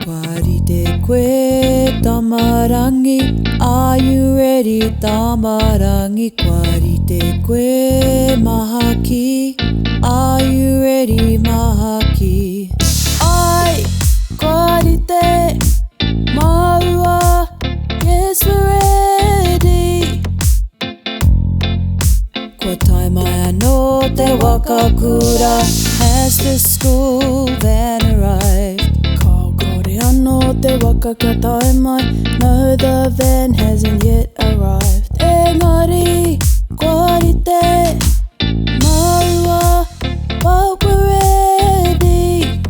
Kwarite koe tamarangi, are you ready tamarangi? Kwarite koe mahaki, are you ready mahaki? Ai, kwarite, maua, yes we're ready. Kua tai mai anō te Wakakura, has the school van arrived? Anō te waka ka tai mai, no the van hasn't yet arrived. Engari, kwarite, maua, but we're ready.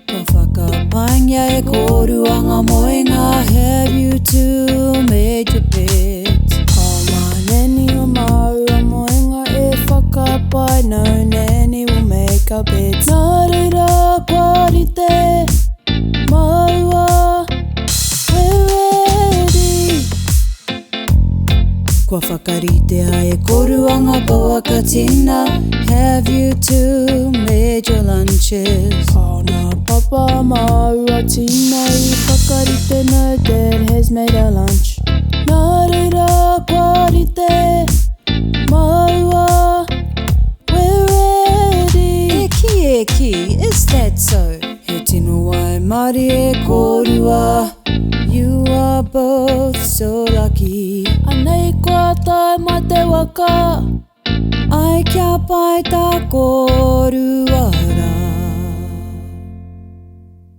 Ka whakapaingia e koruanga moenga, have you two made your beds? Ka maneni o maua moenga e whakapai, no nanny will make our beds. Nā reira, kwarite, maua, we're ready. Kua whakarite ai e koruanga ko wakatina, have you two made your lunches? Ka nā papa maua tina I whakarite, no dad has made our lunch. Nā reira, kwarite, maua, we're ready. Eki, is that so? He tino wai mari e korua, you are both so lucky. Anei kua tai mai te waka, Ai kia pai tā korua